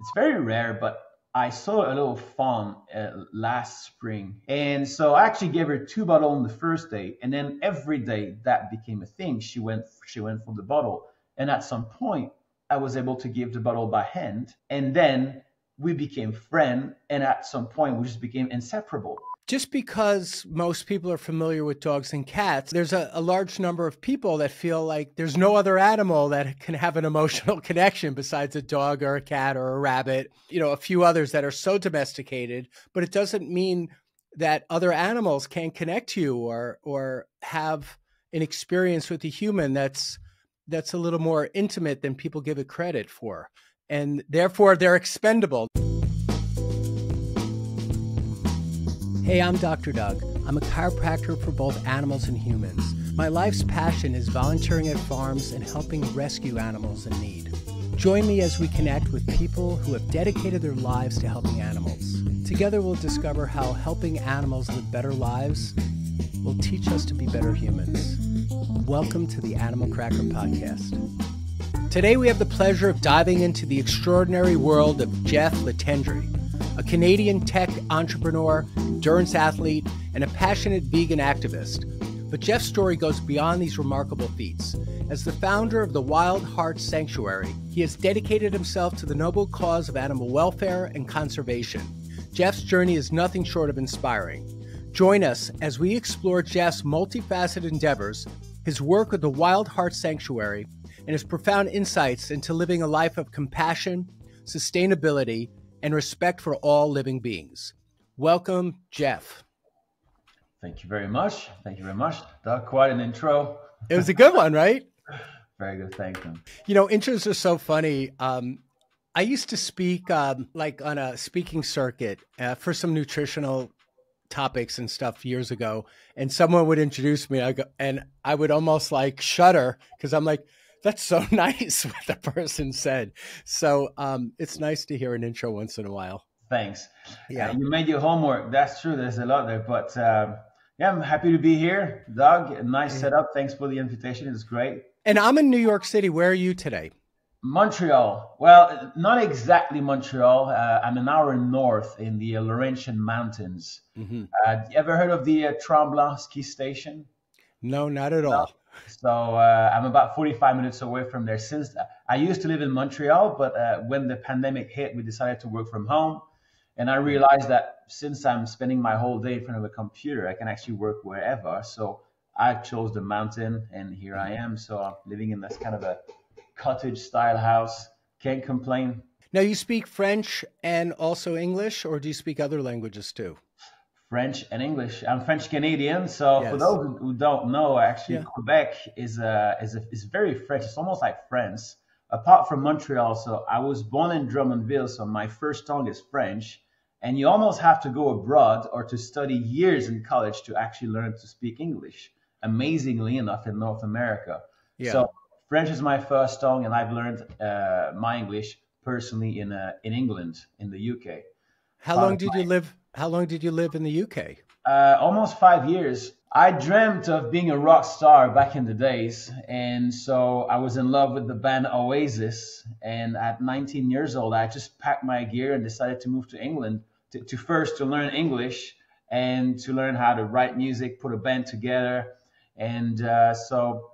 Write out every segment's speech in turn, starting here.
It's very rare, but I saw a little fawn last spring. And so I actually gave her two bottles on the first day. And then every day that became a thing. She went for the bottle. And at some point, I was able to give the bottle by hand. And then we became friends. And at some point, we just became inseparable. Just because most people are familiar with dogs and cats, there's a large number of people that feel like there's no other animal that can have an emotional connection besides a dog or a cat or a rabbit, a few others that are so domesticated, but it doesn't mean that other animals can't connect to you or have an experience with a human that's a little more intimate than people give it credit for. And therefore, they're expendable. Hey, I'm Dr. Doug. I'm a chiropractor for both animals and humans. My life's passion is volunteering at farms and helping rescue animals in need. Join me as we connect with people who have dedicated their lives to helping animals. Together, we'll discover how helping animals live better lives will teach us to be better humans. Welcome to the Animal Cracker Podcast. Today, we have the pleasure of diving into the extraordinary world of Jeff Letendre, a Canadian tech entrepreneur, endurance athlete, and a passionate vegan activist. But Jeff's story goes beyond these remarkable feats. As the founder of the Wild Heart Sanctuary, he has dedicated himself to the noble cause of animal welfare and conservation. Jeff's journey is nothing short of inspiring. Join us as we explore Jeff's multifaceted endeavors, his work with the Wild Heart Sanctuary, and his profound insights into living a life of compassion, sustainability, and respect for all living beings. Welcome, Jeff. Thank you very much. Thank you very much. Doug, quite an intro. It was a good one, right? Very good. Thank you. Intros are so funny. I used to speak like on a speaking circuit for some nutritional topics and stuff years ago. And someone would introduce me and I would almost like shudder because I'm like, that's so nice what the person said. So it's nice to hear an intro once in a while. Thanks. Yeah, you made your homework. That's true. There's a lot there. But yeah, I'm happy to be here. Doug, nice setup. Thanks for the invitation. It's great. And I'm in New York City. Where are you today? Montreal. Well, not exactly Montreal. I'm an hour north in the Laurentian Mountains. Mm-hmm. You ever heard of the Tremblant ski station? No, not at all. So I'm about 45 minutes away from there. Since I used to live in Montreal, but when the pandemic hit, we decided to work from home. And I realized that since I'm spending my whole day in front of a computer, I can actually work wherever. So I chose the mountain, and here I am. So I'm living in this kind of a cottage-style house. Can't complain. Now, you speak French and also English, or do you speak other languages too? French and English. I'm French Canadian, so yes. For those who don't know, actually, Quebec is very French. It's almost like France, apart from Montreal. So I was born in Drummondville, so my first tongue is French, and you almost have to go abroad or to study years in college to actually learn to speak English. Amazingly enough, in North America, so French is my first tongue, and I've learned my English personally in England, in the UK. How long did you live? How long did you live in the UK? Almost 5 years. I dreamt of being a rock star back in the days. And so I was in love with the band Oasis. And at 19 years old, I just packed my gear and decided to move to England to learn English and to learn how to write music, put a band together. And so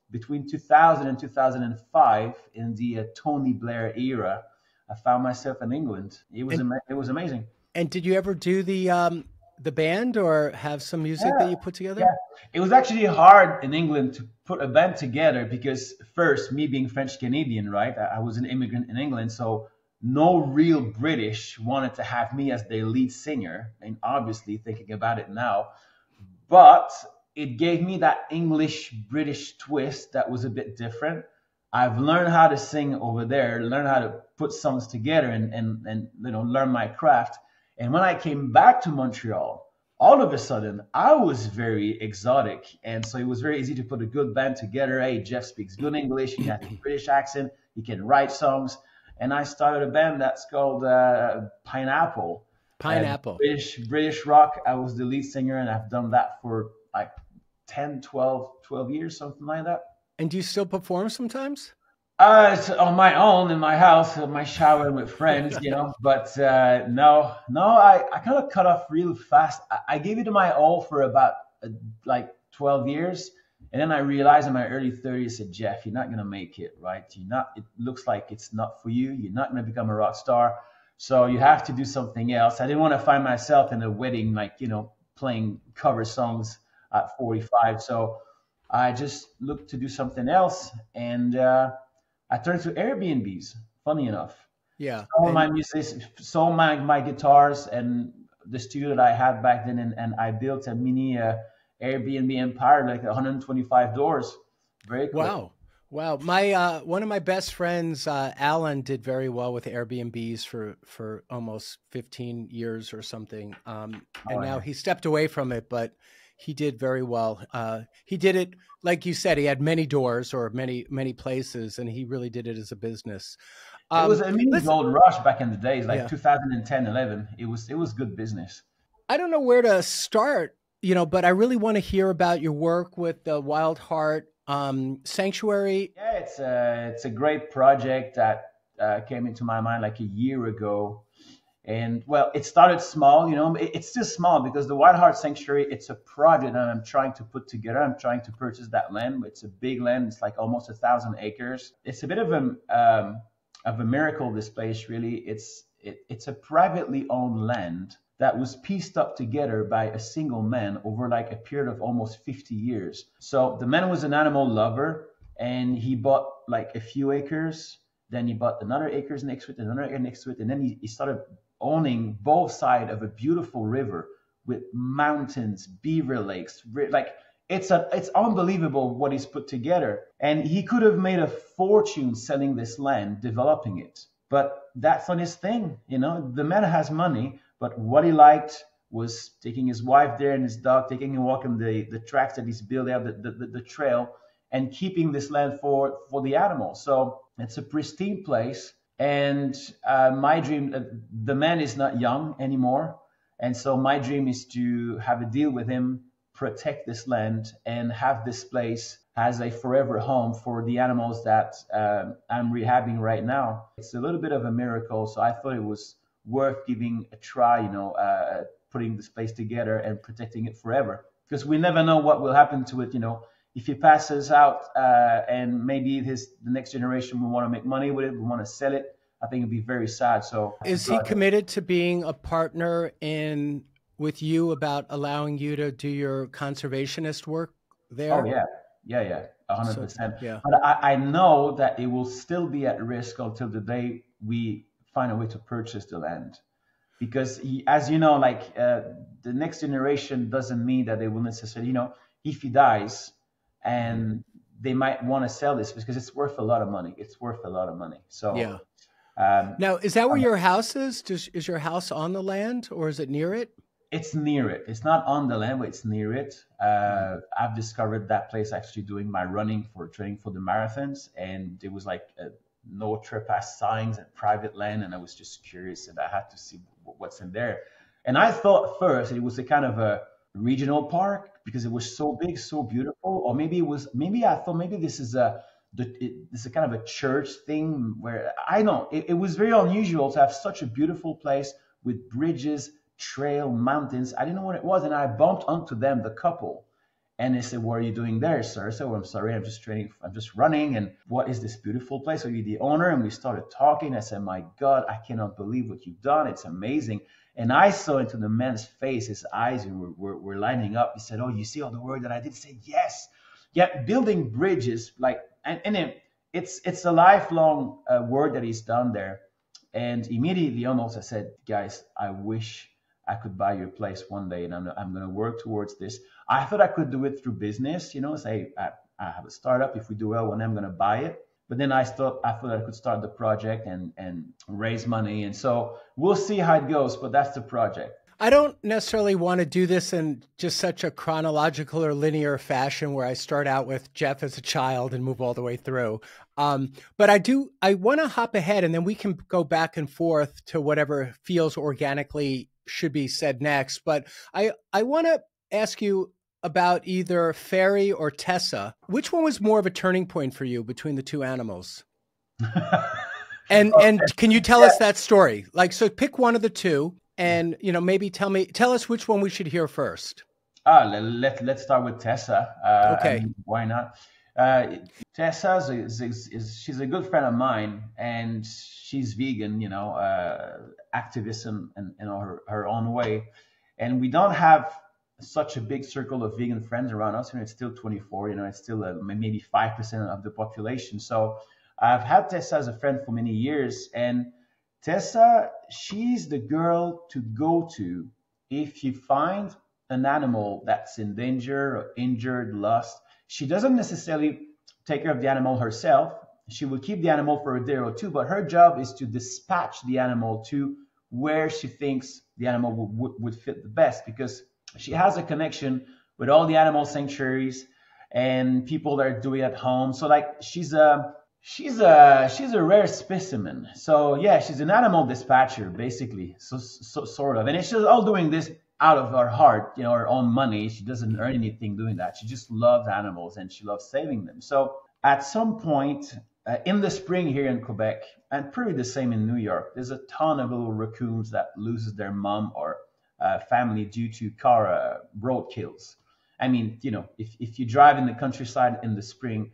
between 2000 and 2005, in the Tony Blair era, I found myself in England. It was amazing. And did you ever do the band or have some music that you put together? Yeah, it was actually hard in England to put a band together because first, me being French Canadian, right? I was an immigrant in England, so no real British wanted to have me as their lead singer. And obviously, thinking about it now, but it gave me that English-British twist that was a bit different. I've learned how to sing over there, learned how to put songs together and learn my craft. And when I came back to Montreal, all of a sudden, I was very exotic. And so it was very easy to put a good band together. Hey, Jeff speaks good English. He has a British accent. He can write songs. And I started a band that's called Pineapple. Pineapple. British rock. I was the lead singer, and I've done that for like 10, 12 years, something like that. And do you still perform sometimes? It's on my own in my house, my shower with friends, But no, I kind of cut off real fast. I gave it my all for about like 12 years. And then I realized in my early 30s, said, Jeff, you're not going to make it, right? You're not, it looks like it's not for you. You're not going to become a rock star. So you have to do something else. I didn't want to find myself in a wedding, like, playing cover songs at 45. So I just looked to do something else. And, I turned to Airbnbs, funny enough. Yeah. Sold my music, sold my guitars and the studio that I had back then, and I built a mini Airbnb empire, like 125 doors. Very quick. Wow. Wow. My one of my best friends, Alan, did very well with Airbnbs for almost 15 years or something. And now he stepped away from it, but he did very well. He did it, like you said, he had many doors or many places, and he really did it as a business. It was a mini gold rush back in the days, like Yeah. 2010, 11. It was good business. I don't know where to start, but I really want to hear about your work with the Wild Heart Sanctuary. Yeah, it's a great project that came into my mind like a year ago. And well, it started small, it's still small because the Wild Heart Sanctuary, it's a project that I'm trying to put together. I'm trying to purchase that land. It's a big land. It's like almost 1,000 acres. It's a bit of a miracle, this place, really. It's a privately owned land that was pieced up together by a single man over like a period of almost 50 years. So the man was an animal lover and he bought like a few acres. Then he bought another acres next to it, another acre next to it. And then he started owning both sides of a beautiful river with mountains, beaver lakes. Like it's unbelievable what he's put together. And he could have made a fortune selling this land, developing it. But that's not his thing. The man has money, but what he liked was taking his wife there and his dog, taking a walk on the tracks that he's built out, the trail, and keeping this land for the animals. So it's a pristine place. And my dream, the man is not young anymore. And so my dream is to have a deal with him, protect this land, and have this place as a forever home for the animals that I'm rehabbing right now. It's a little bit of a miracle. So I thought it was worth giving a try, putting this place together and protecting it forever. Because we never know what will happen to it, If he passes out and maybe the next generation will want to make money with it, we want to sell it, I think it'd be very sad. So is he committed to being a partner with you about allowing you to do your conservationist work there? Oh yeah, 100%. Yeah. But I know that it will still be at risk until the day we find a way to purchase the land. Because as you know, like the next generation doesn't mean that they will necessarily, if he dies, and they might want to sell this because it's worth a lot of money. It's worth a lot of money. So yeah. Now, is that where your house is? Is your house on the land or is it near it? It's near it. It's not on the land, but it's near it. I've discovered that place actually doing my training for the marathons, and it was like no trespass signs and private land, and I was just curious and I had to see what's in there. And I thought first it was a kind of a regional park because it was so big, so beautiful, or maybe I thought maybe this is this is a kind of a church thing where I know it was very unusual to have such a beautiful place with bridges, trail, mountains. I didn't know what it was, and I bumped onto them, the couple, and they said, "What are you doing there, sir?" I said, "Well, I'm sorry, I'm just training, I'm just running." And what is this beautiful place? Are you the owner? And we started talking. I said, "My God, I cannot believe what you've done. It's amazing." And I saw into the man's face, his eyes were lighting up. He said, "Oh, you see all the work that I did?" I said, "Yes." Yeah, building bridges, like, and it's a lifelong work that he's done there. And immediately almost I said, "Guys, I wish I could buy your place one day, and I'm going to work towards this." I thought I could do it through business, say I have a startup. If we do well, when I'm going to buy it. But then I thought I could start the project and raise money. And so we'll see how it goes, but that's the project. I don't necessarily want to do this in just such a chronological or linear fashion where I start out with Jeff as a child and move all the way through. But I want to hop ahead and then we can go back and forth to whatever feels organically should be said next. But I want to ask you about either Fairy or Tessa. Which one was more of a turning point for you between the two animals? And can you tell Yeah. us that story? Like, so pick one of the two, and maybe tell us which one we should hear first. Let's start with Tessa. I Okay. mean, why not? Uh, Tessa she's a good friend of mine, and she's vegan, activist in her own way. And we don't have such a big circle of vegan friends around us. It's still 24. It's still maybe 5% of the population. So I've had Tessa as a friend for many years, and Tessa, she's the girl to go to if you find an animal that's in danger or injured, lost. She doesn't necessarily take care of the animal herself. She will keep the animal for a day or two, but her job is to dispatch the animal to where she thinks the animal would fit the best, because she has a connection with all the animal sanctuaries and people that are doing it at home. So like she's a rare specimen. So yeah, she's an animal dispatcher basically. So sort of, and she's all doing this out of her heart, her own money. She doesn't earn anything doing that. She just loves animals and she loves saving them. So at some point in the spring here in Quebec, and probably the same in New York, there's a ton of little raccoons that loses their mom or family due to car road kills. I mean, if you drive in the countryside in the spring,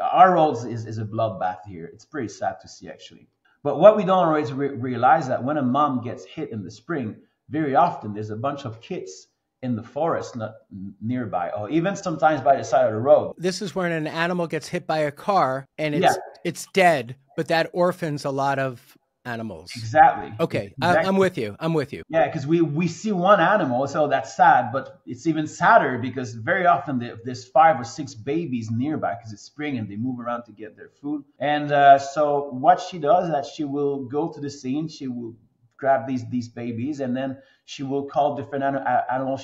our roads is a bloodbath here. It's pretty sad to see, actually. But what we don't always realize that when a mom gets hit in the spring, very often there's a bunch of kids in the forest not nearby, or even sometimes by the side of the road. This is when an animal gets hit by a car and Yeah, it's dead, but that orphans a lot of animals. exactly. Okay, Exactly. I'm with you. I'm with you. Yeah, because we see one animal, so that's sad, but it's even sadder because very often there's 5 or 6 babies nearby because it's spring and they move around to get their food. And so what she does is that she will go to the scene, she will grab these babies, and then she will call different animal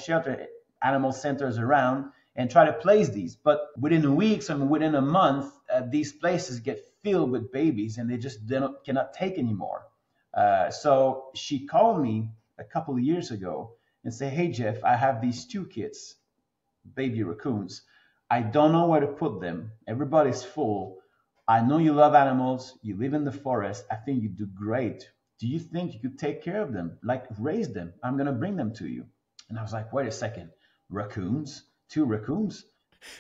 centers around and try to place these. But within weeks and within a month, these places get filled with babies and they cannot take anymore. So she called me a couple of years ago and said, "Hey Jeff, I have these 2 kids, baby raccoons. I don't know where to put them. Everybody's full. I know you love animals. You live in the forest. I think you do great. Do you think you could take care of them? Like raise them? I'm gonna bring them to you." And I was like, "Wait a second, raccoons? 2 raccoons?"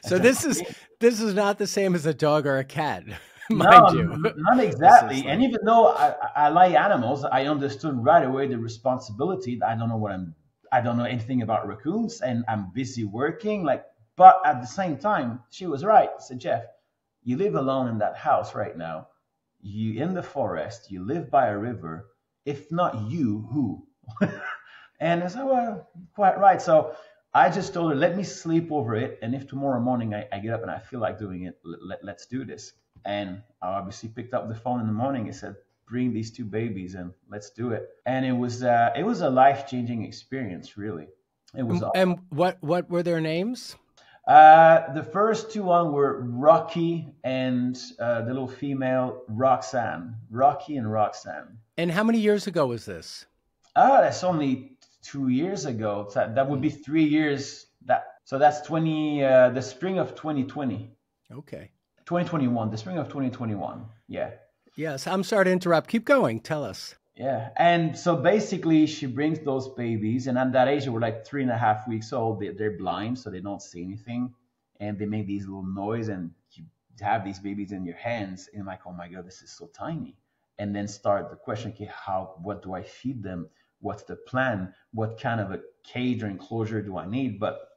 I So said, this is not the same as a dog or a cat, No, mind you. not This is exactly. And like, even though I like animals, I understood right away the responsibility. I don't know anything about raccoons, and I'm busy working. But at the same time, she was right. I said, "Jeff, you live alone in that house right now. You in the forest. You live by a river. If not you, who?" And I said, "Well, quite right." So I just told her, "Let me sleep over it. And if tomorrow morning I get up and I feel like doing it, let's do this." And I obviously picked up the phone in the morning and said, "Bring these 2 babies and let's do it." And it was a life-changing experience, really. It was awesome. and what were their names? The first 2 on were Rocky and the little female Roxanne. Rocky and Roxanne. And how many years ago was this? That's only 2 years ago. So that would be 3 years. So that's the spring of 2020. Okay. 2021, the spring of 2021. Yeah. Yes, I'm sorry to interrupt. Keep going. Tell us. Yeah. And so basically, she brings those babies, and at that age, they were like 3.5 weeks old. They're blind, so they don't see anything. And they make these little noise, and you have these babies in your hands. And I'm like, "Oh my God, this is so tiny." And then start the question, okay, what do I feed them? What's the plan? What kind of a cage or enclosure do I need? But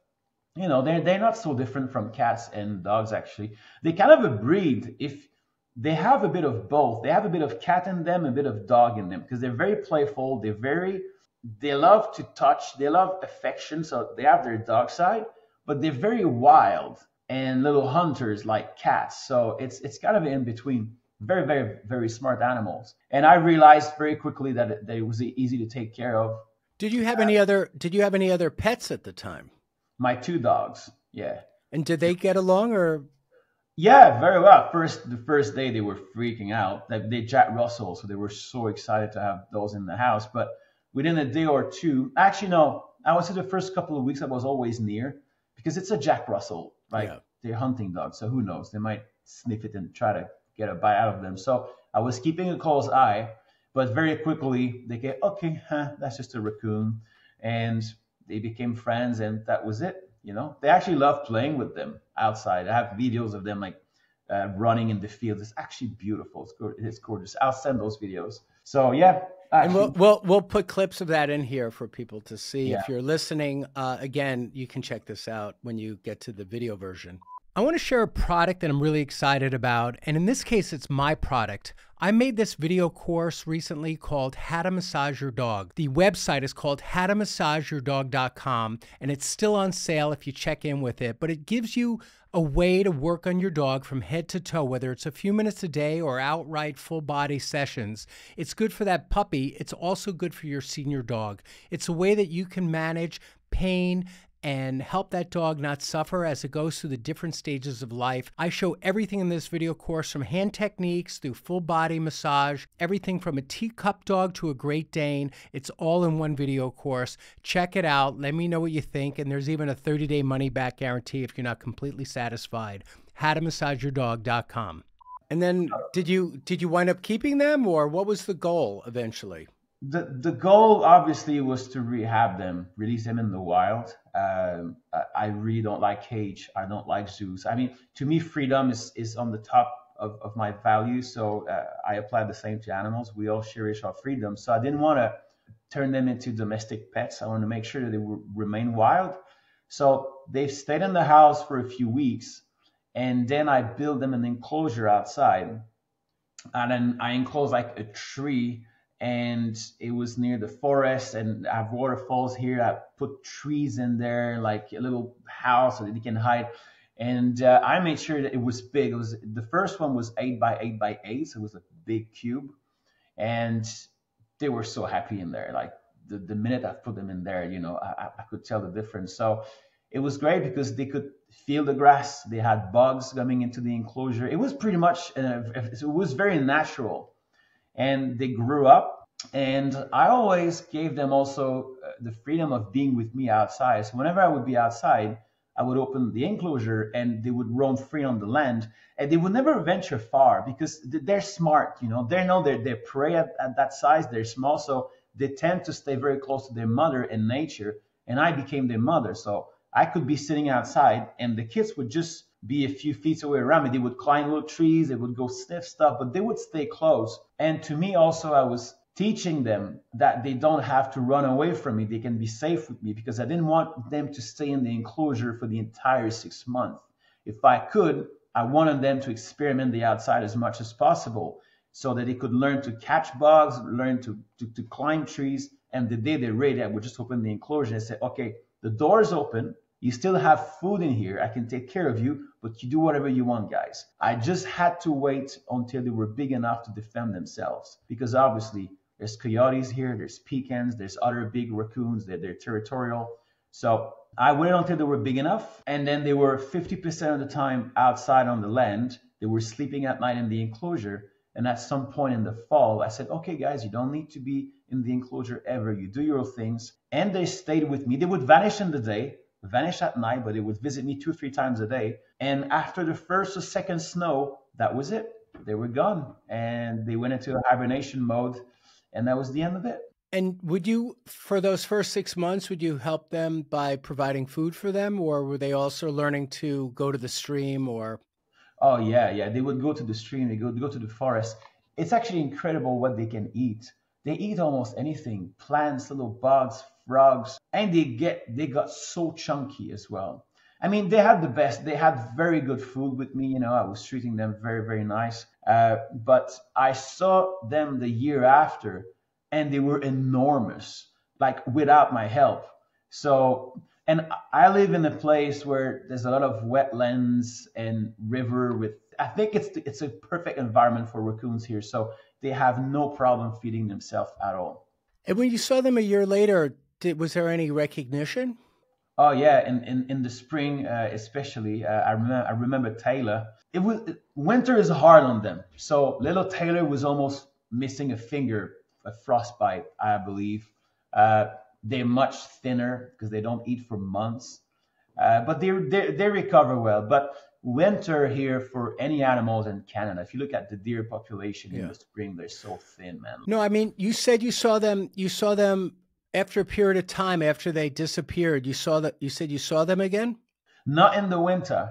they're not so different from cats and dogs, actually. They kind of a breed. If they have a bit of both, they have a bit of cat in them, a bit of dog in them, because they're very playful. They love to touch. They love affection. So they have their dog side, but they're very wild and little hunters like cats. So it's kind of in between. Very, very, very smart animals. And I realized very quickly that it was easy to take care of. Did you have any other pets at the time? My 2 dogs. Yeah. And did they get along or? Yeah, very well. The first day they were freaking out. They Jack Russell, so they were so excited to have those in the house. But within a day or two, actually no, I would say the first couple of weeks I was always near, because it's a Jack Russell, right? Yeah. They're hunting dogs, so who knows? They might sniff it and try to get a bite out of them. So I was keeping a close eye, but very quickly they get, okay, that's just a raccoon. And they became friends, and that was it. They actually love playing with them outside. I have videos of them like running in the field. It's actually beautiful. It's gorgeous. I'll send those videos. So yeah, And actually, we'll put clips of that in here for people to see. yeah. If you're listening, again, you can check this out when you get to the video version. I want to share a product that I'm really excited about, and in this case, it's my product. I made this video course recently called How to Massage Your Dog. The website is called howtomassageyourdog.com, and it's still on sale if you check in with it, but it gives you a way to work on your dog from head to toe, whether it's a few minutes a day or outright full body sessions. It's good for that puppy. It's also good for your senior dog. It's a way that you can manage pain and help that dog not suffer as it goes through the different stages of life. I show everything in this video course, from hand techniques through full body massage, everything from a teacup dog to a Great Dane. It's all in one video course. Check it out. Let me know what you think. And there's even a 30-day money-back guarantee if you're not completely satisfied. howtomassageyourdog.com. And then did you wind up keeping them, or what was the goal eventually? The goal obviously was to rehab them, release them in the wild. I really don't like cage. I don't like zoos. I mean, to me, freedom is on the top of my values. So I apply the same to animals. We all cherish our freedom. So I didn't want to turn them into domestic pets. I wanted to make sure that they would remain wild. So they've stayed in the house for a few weeks, and then I built them an enclosure outside, and then I enclosed like a tree. And it was near the forest, and I have waterfalls here. I put trees in there, like a little house so that they can hide. And I made sure that it was big. The first one was 8 by 8 by 8, so it was a big cube. And they were so happy in there. Like the minute I put them in there, I could tell the difference. So it was great because they could feel the grass. They had bugs coming into the enclosure. It was pretty much, it was very natural. And they grew up, and I always gave them also the freedom of being with me outside. So whenever I would be outside, I would open the enclosure and they would roam free on the land, and they would never venture far because they're smart. They know their prey at that size. They're small, so they tend to stay very close to their mother in nature, and I became their mother. So I could be sitting outside and the kids would just be a few feet away around me. They would climb little trees, they would go sniff stuff, but they would stay close. And to me also, I was teaching them that they don't have to run away from me. They can be safe with me, because I didn't want them to stay in the enclosure for the entire 6 months. If I could, I wanted them to experiment the outside as much as possible so that they could learn to catch bugs, learn to climb trees. And the day they're ready, I would just open the enclosure and say, okay, the door is open. You still have food in here. I can take care of you, but you do whatever you want, guys. I just had to wait until they were big enough to defend themselves, because obviously there's coyotes here, there's pecans, there's other big raccoons, they're territorial. So I waited until they were big enough, and then they were 50% of the time outside on the land. They were sleeping at night in the enclosure. And at some point in the fall, I said, okay, guys, you don't need to be in the enclosure ever. You do your things. And they stayed with me. They would vanish in the day, vanish at night, but they would visit me 2-3 times a day. And after the first or second snow, that was it. They were gone, and they went into a hibernation mode, and that was the end of it. And would you, for those first 6 months, would you help them by providing food for them, or were they also learning to go to the stream or? Oh yeah. They would go to the stream. They go to the forest. It's actually incredible what they can eat. They eat almost anything: plants, little bugs, frogs, and they got so chunky as well. I mean, they had the best. They had very good food with me. I was treating them very, very nice. But I saw them the year after, and they were enormous, like without my help. So, and I live in a place where there's a lot of wetlands and river I think it's a perfect environment for raccoons here. So they have no problem feeding themselves at all. And when you saw them a year later, was there any recognition? Oh yeah, in the spring especially, I remember Taylor. Winter is hard on them. So little Taylor was almost missing a finger, a frostbite, I believe. They're much thinner because they don't eat for months, but they recover well. But winter here for any animals in Canada. If you look at the deer population in Yeah. the spring, they're so thin, man. No, I mean, you said you saw them after a period of time after they disappeared. You said you saw them again? Not in the winter.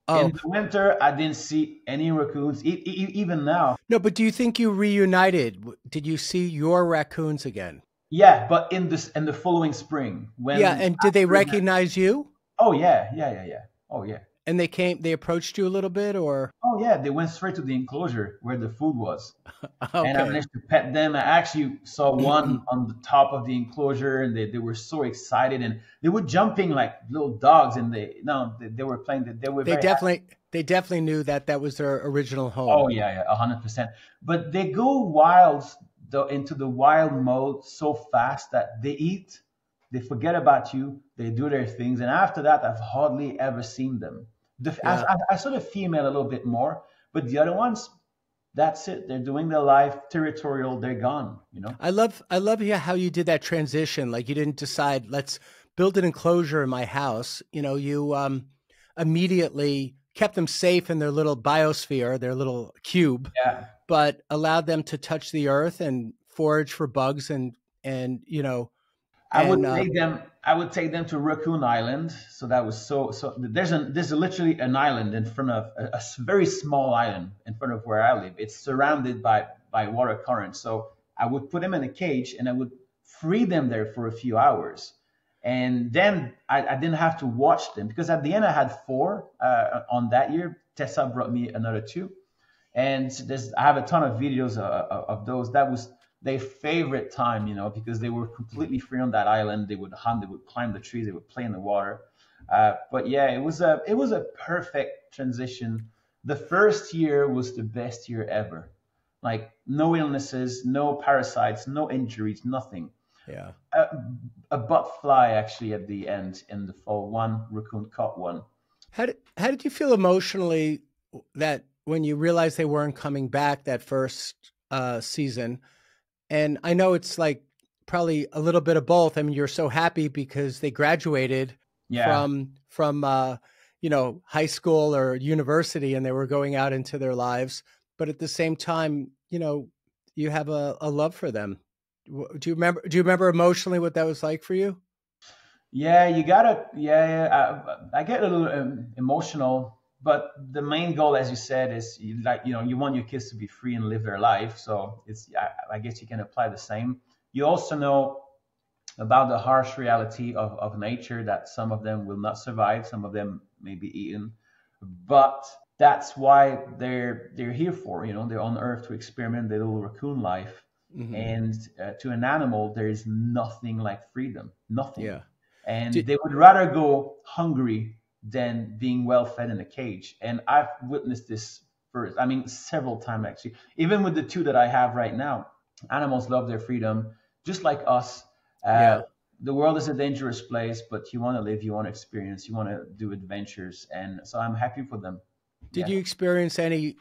In Oh, the winter, I didn't see any raccoons. Even now, no, but do you think you reunited? Did you see your raccoons again? yeah. But in the following spring, Yeah, when and did they after that, recognize you? oh yeah, yeah, yeah, yeah. Oh yeah. And they approached you a little bit, or Oh yeah, they went straight to the enclosure where the food was. And I okay. managed to pet them. I actually saw one on the top of the enclosure, and they were so excited, and they were jumping like little dogs, and they were playing. They were They very happy. definitely knew that that was their original home. Oh yeah, yeah, 100%. But they go wild into the wild mode so fast that they eat, they forget about you, they do their things, and after that, I've hardly ever seen them. Yeah. I saw the female a little bit more, but the other ones, that's it. They're doing their life territorial. They're gone. You know. I love how you did that transition. Like you didn't decide, let's build an enclosure in my house. You know, you immediately kept them safe in their little biosphere, their little cube, Yeah. but allowed them to touch the earth and forage for bugs and you know I would and take them. I would take them to Raccoon Island. So that was so. There's literally an island in front of very small island in front of where I live. It's surrounded by water currents. So I would put them in a cage and I would free them there for a few hours, and then I didn't have to watch them because at the end I had four on that year. Tessa brought me another two, and I have a ton of videos of those. That was their favorite time, you know, because they were completely free on that island. They would hunt, they would climb the trees, they would play in the water. But yeah, it was a perfect transition. The first year was the best year ever. Like no illnesses, no parasites, no injuries, nothing. yeah. A, a butt fly actually at the end in the fall. One raccoon caught one. How did you feel emotionally that when you realized they weren't coming back that first season? And I know it's like probably a little bit of both. I mean, you're so happy because they graduated Yeah. from you know, high school or university and they were going out into their lives, but at the same time, you know, you have a love for them. Do you remember emotionally what that was like for you? Yeah, you gotta. Yeah, yeah. I get a little emotional, but the main goal, as you said, is you want your kids to be free and live their life. So I guess you can apply the same. You also know about the harsh reality of nature that some of them will not survive, some of them may be eaten, but that's why they're here for. You know, they're on Earth to experiment their little raccoon life, Hmm. and to an animal, there is nothing like freedom, nothing, Yeah. and Did, they would rather go hungry than being well fed in a cage. And I've witnessed this first. I mean, several times actually. Even with the two that I have right now, animals love their freedom, just like us. Uh, yeah. the world is a dangerous place, but you want to live, you want to experience, you want to do adventures, and so I'm happy for them. Did Yeah, you experience any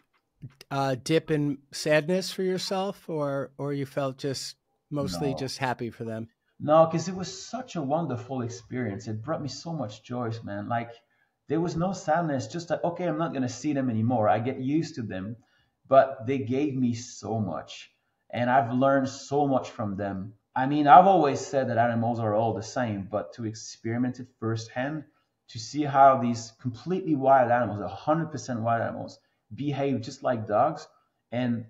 dip in sadness for yourself, or you felt just mostly no, just happy for them? no, because it was such a wonderful experience. It brought me so much joy, man. Like there was no sadness, just like okay, I'm not gonna see them anymore. I get used to them, but they gave me so much, and I've learned so much from them. I mean, I've always said that animals are all the same, but to experience it firsthand, to see how these completely wild animals, 100% wild animals, behave just like dogs, and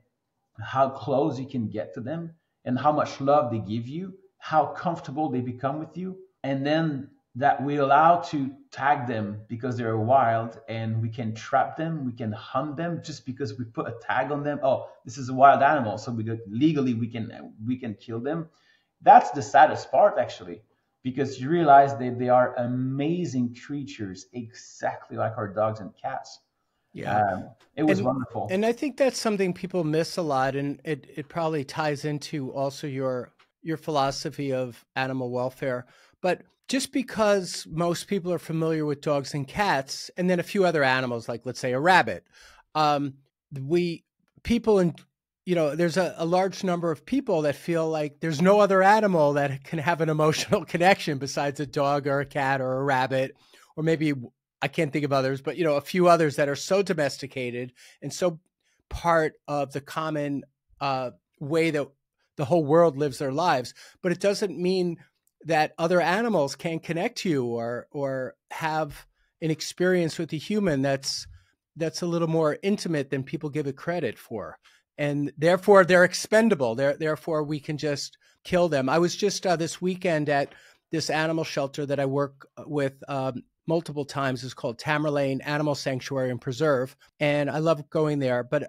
how close you can get to them and how much love they give you, how comfortable they become with you, and then that we allow to tag them because they're wild and we can trap them, we can hunt them just because we put a tag on them. Oh, this is a wild animal, so legally we can kill them. That's the saddest part actually, because you realize that they are amazing creatures, exactly like our dogs and cats. Yeah. It was And wonderful. and I think that's something people miss a lot, and it probably ties into also your philosophy of animal welfare. But just because most people are familiar with dogs and cats, and then a few other animals, like let's say a rabbit, um, we people in you know, there's a large number of people that feel like there's no other animal that can have an emotional connection besides a dog or a cat or a rabbit, or maybe I can't think of others, but a few others that are so domesticated and so part of the common way that the whole world lives their lives. But it doesn't mean that other animals can't connect to you or have an experience with a human that's a little more intimate than people give it credit for. And therefore they're expendable. Therefore we can just kill them. I was just this weekend at this animal shelter that I work with multiple times. It's called Tamerlane Animal Sanctuary and Preserve. And I love going there, but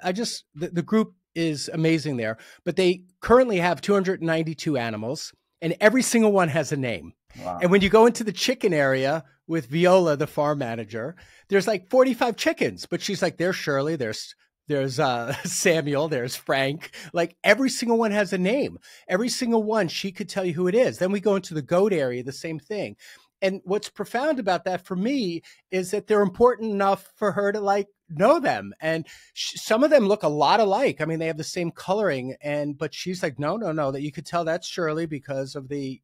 the group is amazing there, but they currently have 292 animals and every single one has a name. Wow. And when you go into the chicken area with Viola, the farm manager, there's like 45 chickens, but she's like, there's Shirley, there's Samuel, there's Frank. Like every single one has a name. Every single one, she could tell you who it is. Then we go into the goat area, the same thing. And what's profound about that for me is that they're important enough for her to like know them. And some of them look a lot alike. I mean, they have the same coloring, but she's like, no, that you could tell that's Shirley because of the,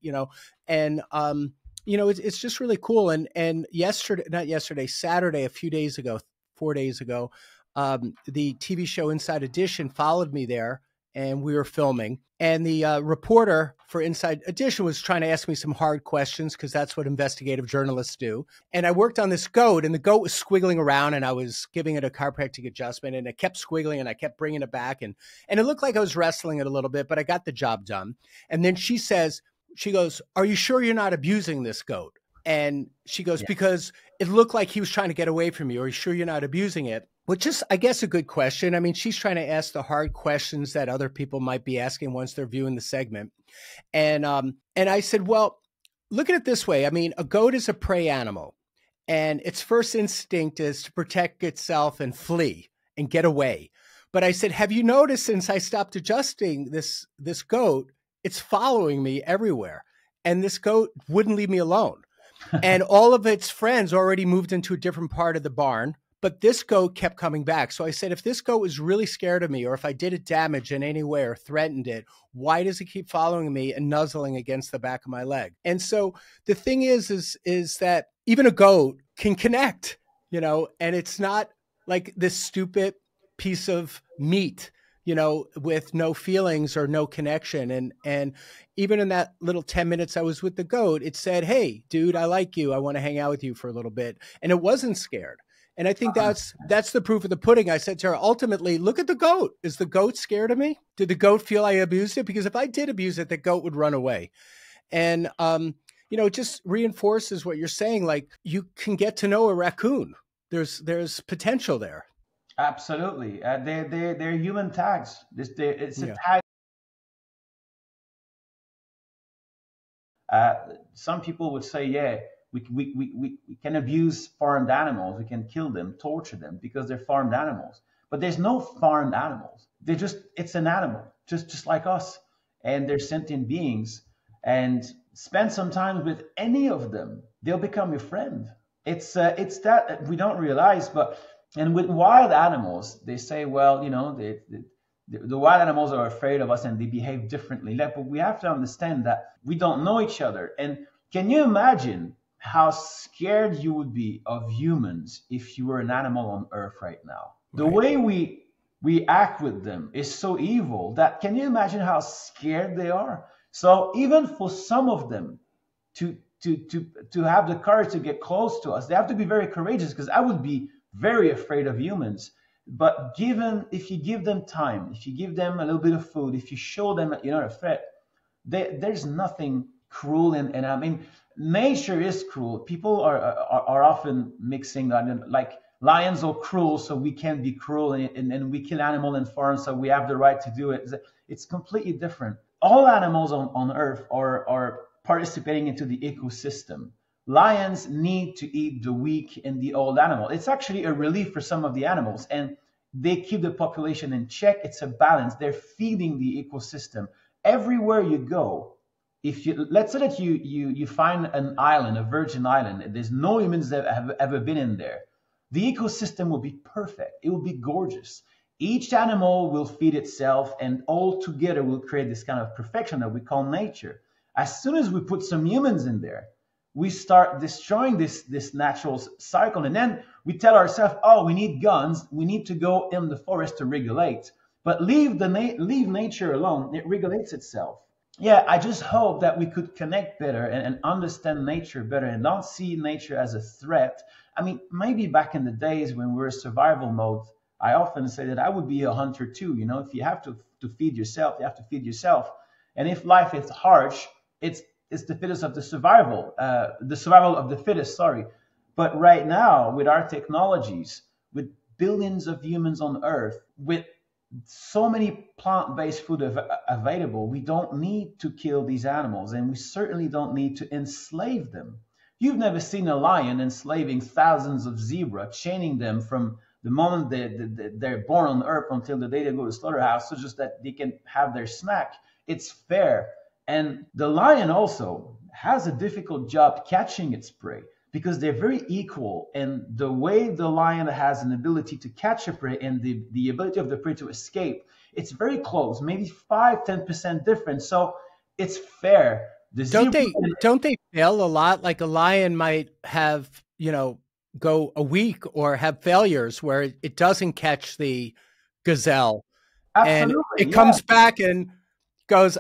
it's just really cool. And Saturday, a few days ago, 4 days ago, the TV show Inside Edition followed me there and we were filming. And the reporter for Inside Edition was trying to ask me some hard questions because that's what investigative journalists do. And I worked on this goat and the goat was squiggling around and I was giving it a chiropractic adjustment and it kept squiggling and I kept bringing it back. And it looked like I was wrestling it a little bit, but I got the job done. And then she goes, are you sure you're not abusing this goat? And she goes, because it looked like he was trying to get away from you. Are you sure you're not abusing it? Which is, I guess, a good question. I mean, she's trying to ask the hard questions that other people might be asking once they're viewing the segment. And I said, well, look at it this way. I mean, a goat is a prey animal and its first instinct is to protect itself and flee and get away. But I said, have you noticed since I stopped adjusting this goat, it's following me everywhere. And this goat wouldn't leave me alone. And all of its friends already moved into a different part of the barn. But this goat kept coming back. So I said, if this goat was really scared of me, or if I did it damage in any way or threatened it, why does it keep following me and nuzzling against the back of my leg? And so the thing is that even a goat can connect, and it's not like this stupid piece of meat, with no feelings or no connection. And even in that little 10 minutes I was with the goat, it said, hey, dude, I like you. I want to hang out with you for a little bit. And it wasn't scared. And I think that's the proof of the pudding. I said to her, ultimately, look at the goat. Is the goat scared of me? Did the goat feel I abused it? Because if I did abuse it, the goat would run away. And, it just reinforces what you're saying. Like you can get to know a raccoon. There's potential there. Absolutely. They're human tags. It's a tag. Some people would say, we can abuse farmed animals. We can kill them, torture them because they're farmed animals. But there's no farmed animals. It's an animal, just like us. And they're sentient beings. And spend some time with any of them. They'll become your friend. It's that we don't realize. And with wild animals, they say, well, the wild animals are afraid of us and they behave differently. But we have to understand that we don't know each other. And can you imagine how scared you would be of humans if you were an animal on Earth right now? The way we act with them is so evil that can you imagine how scared they are? So even for some of them to have the courage to get close to us, they have to be very courageous, because I would be very afraid of humans. But if you give them time, if you give them a little bit of food, if you show them that you're not a threat, there's nothing cruel. And I mean, nature is cruel. People are often mixing that, like lions are cruel, so we can be cruel, and we kill animal and farm, so we have the right to do it. It's completely different. All animals on Earth are participating into the ecosystem. Lions need to eat the weak and the old animal. It's actually a relief for some of the animals, and they keep the population in check. It's a balance. They're feeding the ecosystem. Everywhere you go, let's say that you find an island, a virgin island, and there's no humans that have ever been in there, the ecosystem will be perfect. It will be gorgeous. Each animal will feed itself, and all together will create this kind of perfection that we call nature. As soon as we put some humans in there, we start destroying this natural cycle. And then we tell ourselves, oh, we need guns, we need to go in the forest to regulate. But leave nature alone, it regulates itself. Yeah, I just hope that we could connect better and understand nature better and not see nature as a threat. I mean, maybe back in the days when we were survival mode, I often say that I would be a hunter too. You know, if you have to feed yourself, you have to feed yourself. And if life is harsh, it's the fittest of the survival of the fittest, sorry. But right now, with our technologies, with billions of humans on Earth, with so many plant-based food available, we don't need to kill these animals, and we certainly don't need to enslave them. You've never seen a lion enslaving thousands of zebra, chaining them from the moment they're born on Earth until the day they go to the slaughterhouse, so just that they can have their snack. It's fair. And the lion also has a difficult job catching its prey because they're very equal. And the way the lion has an ability to catch a prey and the ability of the prey to escape, it's very close, maybe 5-10% different. So it's fair. Don't they fail a lot? Like a lion might have, go a week or have failures where it doesn't catch the gazelle. Absolutely, and it comes back and goes,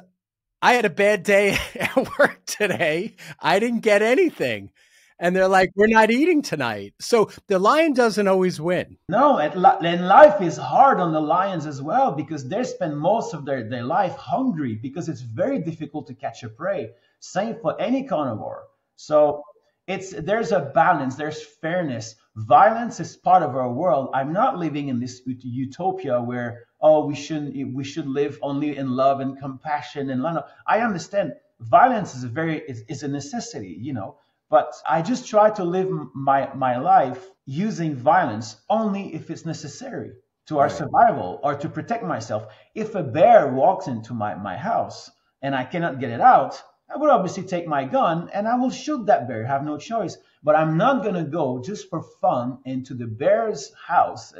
I had a bad day at work today. I didn't get anything. And they're like, we're not eating tonight. So the lion doesn't always win. No, and life is hard on the lions as well because they spend most of their life hungry because it's very difficult to catch a prey. Same for any carnivore. So there's a balance, there's fairness. Violence is part of our world. I'm not living in this utopia where, we should live only in love and compassion and love. I understand violence is a necessity, but I just try to live my life using violence only if it's necessary to our survival or to protect myself. If a bear walks into my house and I cannot get it out, I would obviously take my gun and I will shoot that bear. I have no choice. But I'm not going to go just for fun into the bear's house,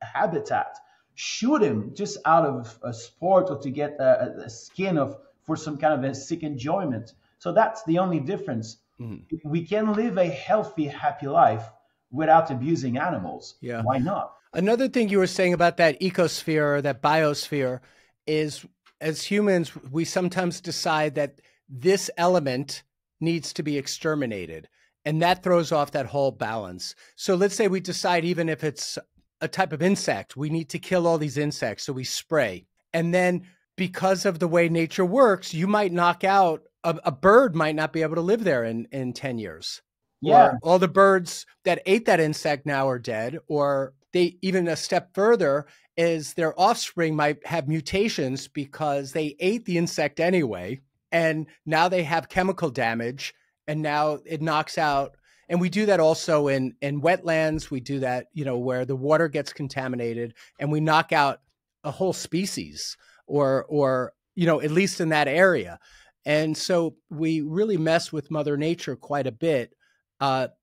habitat, shoot him just out of a sport or to get a skin for some kind of a sick enjoyment. So that's the only difference. Mm-hmm. We can live a healthy, happy life without abusing animals. Yeah. Why not? Another thing you were saying about that ecosphere or that biosphere is, as humans, we sometimes decide that this element needs to be exterminated, and that throws off that whole balance. So let's say we decide, even if it's a type of insect, we need to kill all these insects. So we spray. And then because of the way nature works, you might knock out a bird might not be able to live there in 10 years. Yeah. Or all the birds that ate that insect now are dead, or they even a step further is their offspring might have mutations because they ate the insect anyway. And now they have chemical damage, and now it knocks out. And we do that also in wetlands. We do that, where the water gets contaminated and we knock out a whole species or at least in that area. And so we really mess with Mother Nature quite a bit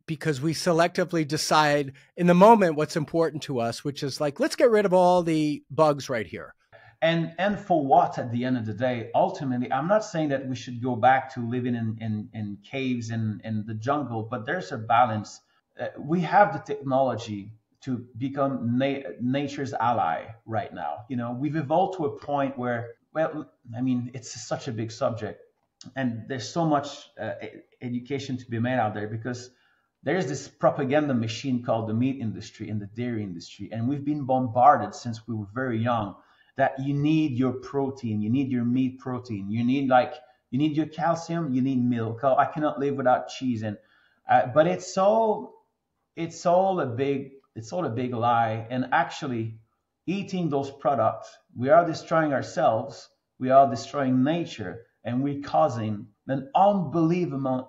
because we selectively decide in the moment what's important to us, which is like, let's get rid of all the bugs right here. And for what, at the end of the day? Ultimately, I'm not saying that we should go back to living in caves and in the jungle, but there's a balance. We have the technology to become nature's ally right now. We've evolved to a point where, it's such a big subject, and there's so much education to be made out there because there's this propaganda machine called the meat industry and the dairy industry, and we've been bombarded since we were very young that you need your protein, you need your meat protein, you need your calcium, you need milk. Oh, I cannot live without cheese, but it's all a big lie. And actually, eating those products, we are destroying ourselves, we are destroying nature, and we're causing an unbelievable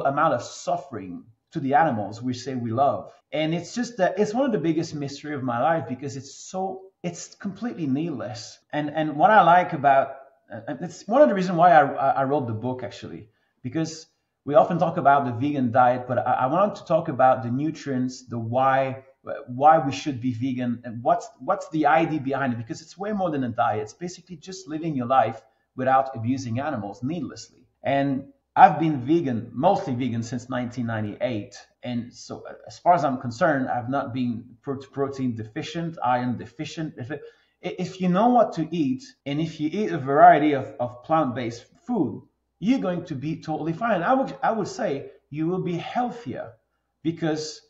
amount of suffering to the animals we say we love. And it's just that it's one of the biggest mystery of my life because it's completely needless. And what I like about it's one of the reasons why I wrote the book, actually, because we often talk about the vegan diet, but I wanted to talk about the nutrients, the why we should be vegan, and what's the idea behind it, because it's way more than a diet. It's basically just living your life without abusing animals needlessly. And I've been vegan, mostly vegan since 1998. And so as far as I'm concerned, I've not been protein deficient, iron deficient. If you know what to eat, and if you eat a variety of plant-based food, you're going to be totally fine. I would say you will be healthier, because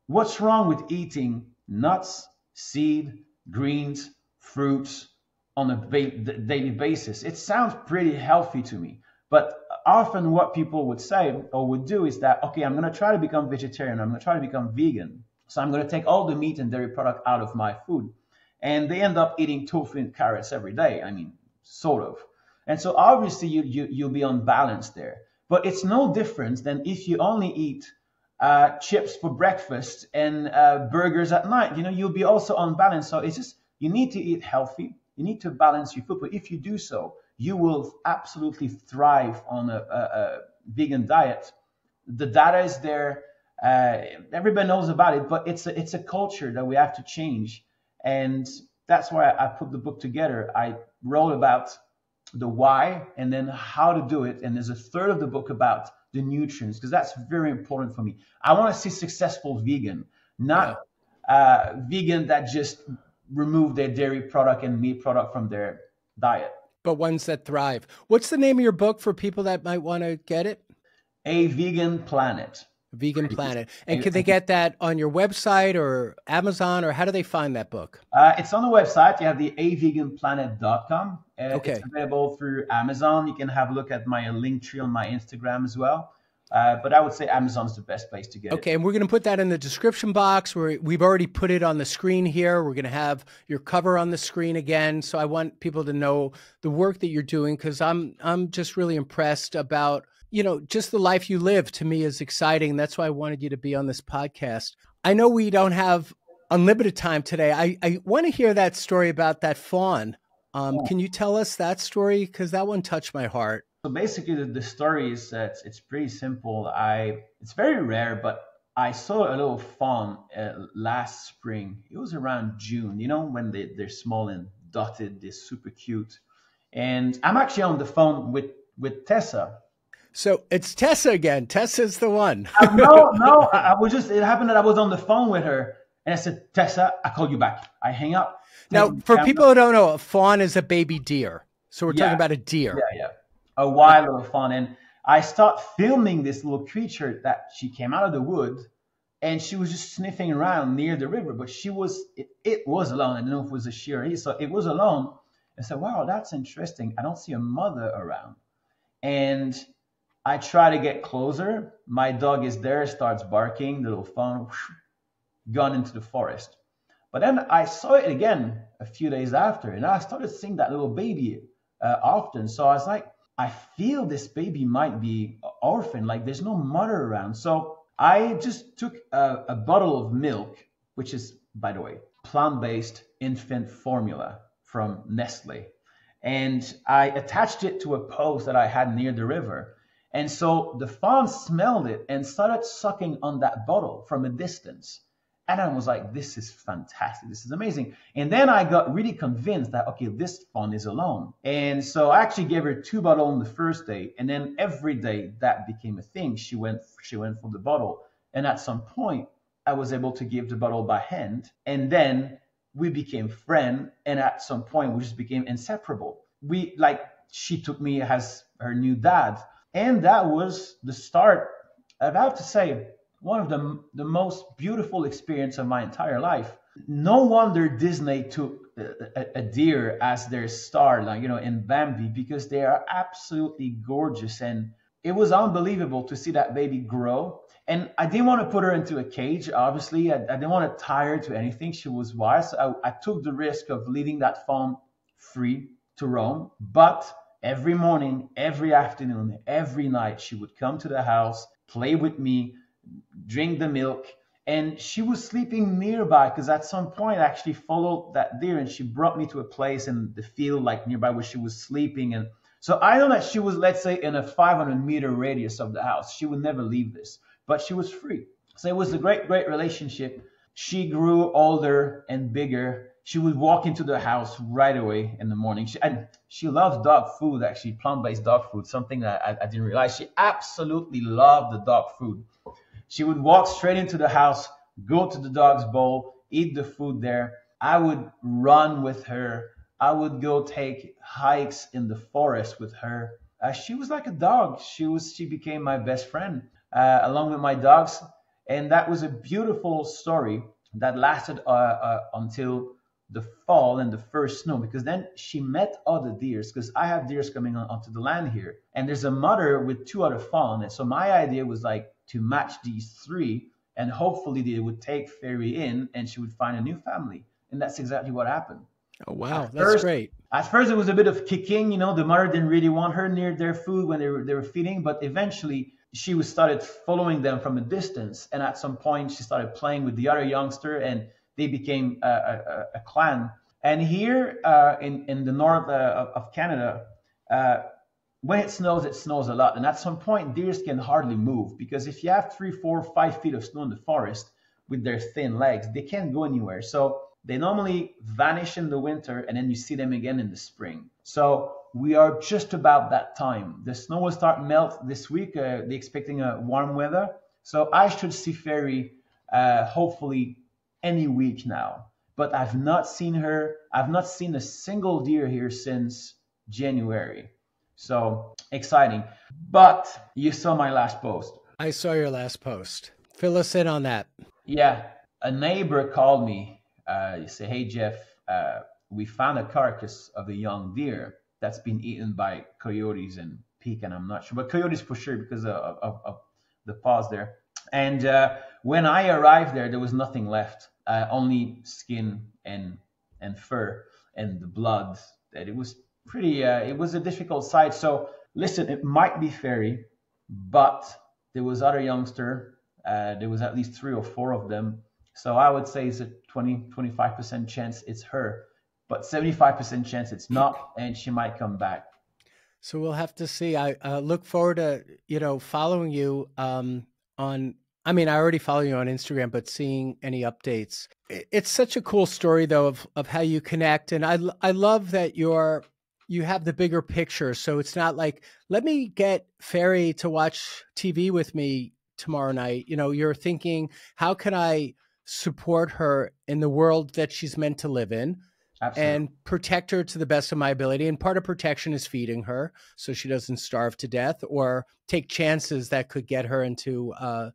what's wrong with eating nuts, seed, greens, fruits on a daily basis? It sounds pretty healthy to me. But often what people would say or would do is that, okay, I'm going to try to become vegetarian. I'm going to try to become vegan. So I'm going to take all the meat and dairy product out of my food. And they end up eating tofu and carrots every day. I mean, sort of. And so obviously you'll be unbalanced there. But it's no different than if you only eat chips for breakfast and burgers at night. You'll be also unbalanced. So it's just, you need to eat healthy. You need to balance your food. But if you do so, you will absolutely thrive on a vegan diet. The data is there. Everybody knows about it, but it's a culture that we have to change. And that's why I put the book together. I wrote about the why and then how to do it. And there's a third of the book about the nutrients, because that's very important for me. I want to see successful vegan, not vegan that just remove their dairy product and meat product from their diet. But ones that thrive. What's the name of your book for people that might want to get it? A Vegan Planet. Vegan Planet. And can they get that on your website or Amazon, or how do they find that book? It's on the website. You have the aveganplanet.com. Okay. It's available through Amazon. You can have a look at my link tree on my Instagram as well. But I would say Amazon's the best place to get it. Okay, and we're going to put that in the description box. We've already put it on the screen here. We're going to have your cover on the screen again. So I want people to know the work that you're doing, because I'm just really impressed about, just the life you live. To me is exciting. That's why I wanted you to be on this podcast. I know we don't have unlimited time today. I want to hear that story about that fawn. Can you tell us that story? Because that one touched my heart. So basically, the story is that it's pretty simple. It's very rare, but I saw a little fawn last spring. It was around June, when they're small and dotted, they're super cute. And I'm actually on the phone with Tessa. So it's Tessa again. Tessa's the one. No, it happened that I was on the phone with her and I said, Tessa, I call you back. I hang up. Now, for people who don't know, a fawn is a baby deer. So we're talking about a deer. Yeah. A wild little fawn. And I start filming this little creature that she came out of the wood, and she was just sniffing around near the river, but it was alone. I don't know if it was a she or he, so it was alone. I said, wow, that's interesting. I don't see a mother around. And I try to get closer. My dog is there, starts barking, the little fawn gone into the forest. But then I saw it again a few days after, and I started seeing that little baby often. So I was like, I feel this baby might be orphaned, like there's no mother around. So I just took a bottle of milk, which is, by the way, plant-based infant formula from Nestle. And I attached it to a post that I had near the river. And so the fawn smelled it and started sucking on that bottle from a distance. And I was like, this is fantastic. This is amazing. And then I got really convinced that, okay, this fawn is alone. And so I actually gave her 2 bottles on the first day. And then every day that became a thing. She went for the bottle. And at some point, I was able to give the bottle by hand. And then we became friends. And at some point, we just became inseparable. She took me as her new dad. And that was the start, I have to say, one of the most beautiful experience of my entire life. No wonder Disney took a deer as their star, in Bambi, because they are absolutely gorgeous. And it was unbelievable to see that baby grow. And I didn't want to put her into a cage, obviously. I didn't want to tie her to anything. She was wild. So I took the risk of leaving that fawn free to roam. But every morning, every afternoon, every night, she would come to the house, play with me, drink the milk, and she was sleeping nearby, because at some point I actually followed that deer and she brought me to a place in the field nearby where she was sleeping. And so I know that she was, let's say, in a 500-meter radius of the house. She would never leave this, but she was free. So it was a great relationship. She grew older and bigger, she would walk into the house right away in the morning. She loves dog food, actually, plant-based dog food, something that I didn't realize. She absolutely loved the dog food. She would walk straight into the house, go to the dog's bowl, eat the food there. I would run with her. I would go take hikes in the forest with her. She was like a dog. She became my best friend, along with my dogs. And that was a beautiful story that lasted until the fall and the first snow, because then she met other deers, because I have deers coming onto the land here, and there's a mother with two other fawn. And so my idea was like to match these three, and hopefully they would take Fairy in and she would find a new family. And that's exactly what happened. Oh, wow. That's great. At first, it was a bit of kicking. The mother didn't really want her near their food when they were feeding, but eventually she started following them from a distance. And at some point, she started playing with the other youngster, and they became a clan. And here in the north of Canada, when it snows a lot. And at some point, deers can hardly move, because if you have 3, 4, 5 feet of snow in the forest with their thin legs, they can't go anywhere. So they normally vanish in the winter, and then you see them again in the spring. So we are just about that time. The snow will start melt this week. They're expecting a warm weather. So I should see Fairy hopefully any week now. But I've not seen her. I've not seen a single deer here since January. So exciting. But you saw my last post. I saw your last post. Fill us in on that. Yeah. A neighbor called me. You say, hey, Jeff, we found a carcass of a young deer that's been eaten by coyotes and pecan. I'm not sure, but coyotes for sure, because of the paws there. And when I arrived there was nothing left, only skin and fur and the blood. That it was pretty. It was a difficult sight. So listen, it might be Fairy, but there was other youngster. There was at least 3 or 4 of them. So I would say it's a 20-25% chance it's her, but 75% chance it's not, and she might come back. So we'll have to see. I look forward to, following you on, I mean, I already follow you on Instagram, but seeing any updates. It's such a cool story, though, of how you connect. And I love that you have the bigger picture. So it's not like, let me get Fairy to watch TV with me tomorrow night. You're thinking, how can I support her in the world that she's meant to live in? Absolutely. And protect her to the best of my ability. And part of protection is feeding her so she doesn't starve to death or take chances that could get her into, a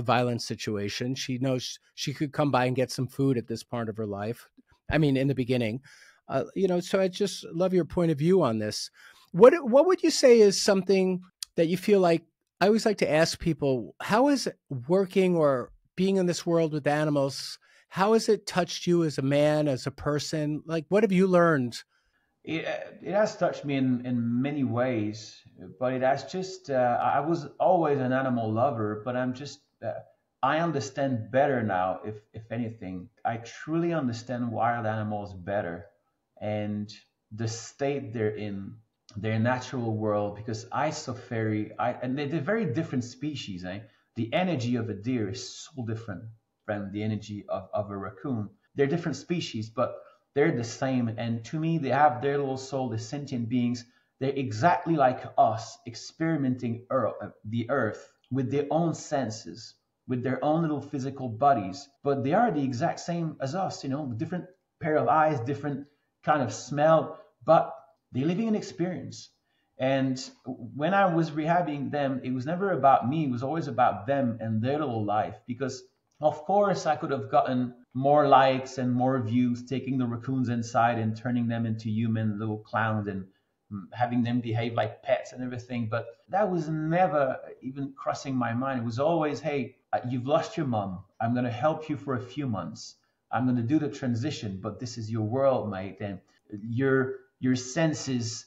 violent situation. She knows she could come by and get some food at this part of her life. I mean, in the beginning, so I just love your point of view on this. What would you say is something that you feel like, I always like to ask people, how is working or being in this world with animals, how has it touched you as a man, as a person? Like, what have you learned? It has touched me in many ways, but it has just, I was always an animal lover, but I understand better now, if anything. I truly understand wild animals better and the state they're in, their natural world, because I saw Fairy, and they're very different species, eh? The energy of a deer is so different from the energy of a raccoon. They're different species, but they're the same. And to me, they have their little soul, the sentient beings. They're exactly like us, experimenting the earth with their own senses, with their own little physical bodies. But they are the exact same as us, different pair of eyes, different kind of smell, but they're living an experience. And when I was rehabbing them, it was never about me. It was always about them and their little life. Because, of course, I could have gotten more likes and more views taking the raccoons inside and turning them into human little clowns and having them behave like pets and everything. But that was never even crossing my mind. It was always, hey, you've lost your mom. I'm going to help you for a few months. I'm going to do the transition, but this is your world, mate. And your senses...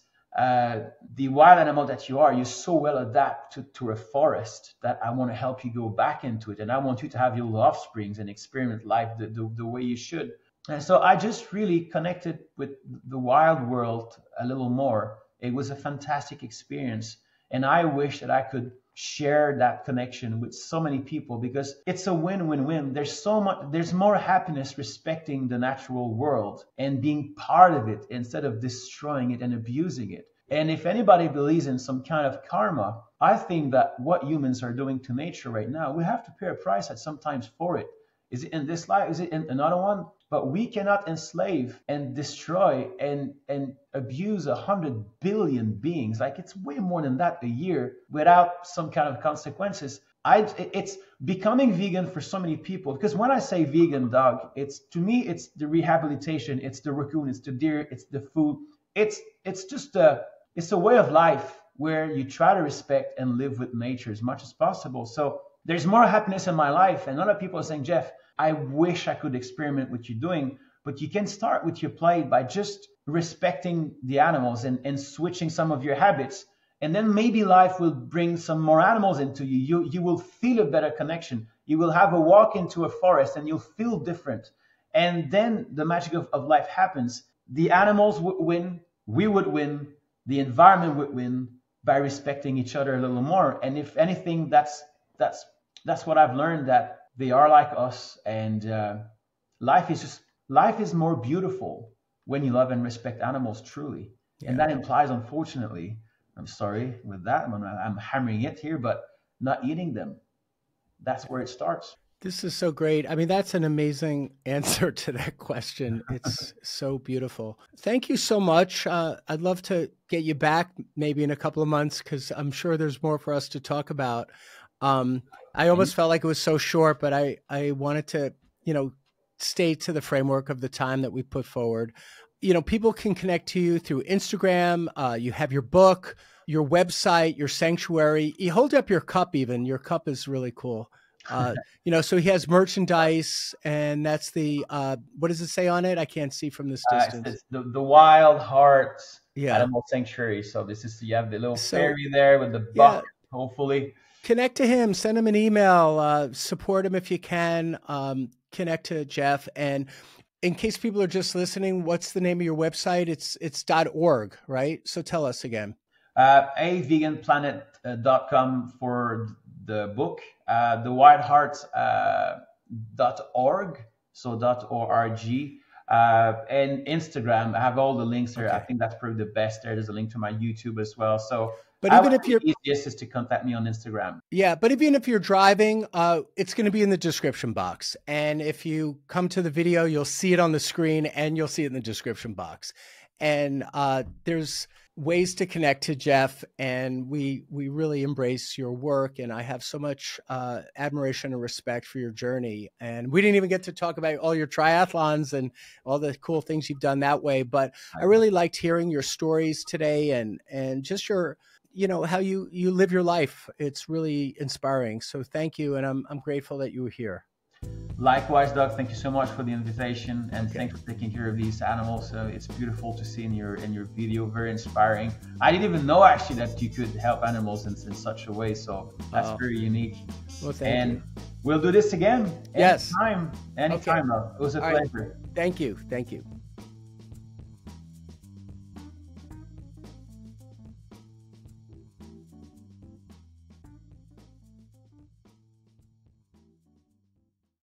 the wild animal that you are, you're so well adapted to a forest that I want to help you go back into it. And I want you to have your offsprings and experiment life the way you should. And so I just really connected with the wild world a little more. It was a fantastic experience. And I wish that I could share that connection with so many people, because it's a win-win-win. There's more happiness respecting the natural world and being part of it instead of destroying it and abusing it. And if anybody believes in some kind of karma, I think that what humans are doing to nature right now, we have to pay a price at sometimes for it. Is it in this life? Is it in another one? But we cannot enslave and destroy and abuse 100 billion beings. Like, it's way more than that a year without some kind of consequences. It's becoming vegan for so many people, because when I say vegan, Doug, to me, it's the rehabilitation, it's the raccoon, it's the deer, it's the food. It's a way of life where you try to respect and live with nature as much as possible. So there's more happiness in my life. And a lot of people are saying, Jeff, I wish I could experiment what you're doing, but you can start with your plate by just respecting the animals and switching some of your habits. And then maybe life will bring some more animals into you. You will feel a better connection. You will have a walk into a forest and you'll feel different. And then the magic of life happens. The animals would win, we would win, the environment would win by respecting each other a little more. And if anything, that's what I've learned, that they are like us, and life is more beautiful when you love and respect animals truly. Yeah. And that implies, unfortunately, I'm sorry with that, I'm hammering it here, but not eating them. That's where it starts. This is so great. I mean, that's an amazing answer to that question. It's so beautiful. Thank you so much. I'd love to get you back maybe in a couple of months, because I'm sure there's more for us to talk about. I almost felt like it was so short, but I wanted to, stay to the framework of the time that we put forward. People can connect to you through Instagram. You have your book, your website, your sanctuary. You hold up your cup even. Your cup is really cool. So he has merchandise, and that's the, what does it say on it? I can't see from this distance. It's the Wild Hearts Animal Sanctuary. So you have the little fairy there with the buck, hopefully. Connect to him, send him an email, support him if you can, connect to Jeff. And in case people are just listening, what's the name of your website? It's .org, right? So tell us again. aveganplanet.com for the book, the wildhearts.org, so .org, and Instagram. I have all the links there. Okay. I think that's probably the best there. There's a link to my YouTube as well. So, but even if you're easiest is to contact me on Instagram. Yeah, but even if you're driving, it's going to be in the description box. And if you come to the video, you'll see it on the screen and you'll see it in the description box. And there's ways to connect to Jeff, and we really embrace your work, and I have so much admiration and respect for your journey. And we didn't even get to talk about all your triathlons and all the cool things you've done that way, but I really liked hearing your stories today and just your, how you live your life. It's really inspiring. So thank you, and I'm grateful that you were here. Likewise, Doug, thank you so much for the invitation, and thanks for taking care of these animals. It's beautiful to see in your video, very inspiring. I didn't even know actually that you could help animals in such a way, so that's very unique. Well, thank you. We'll do this again. Yes. Anytime. Okay. It was a pleasure. Thank you.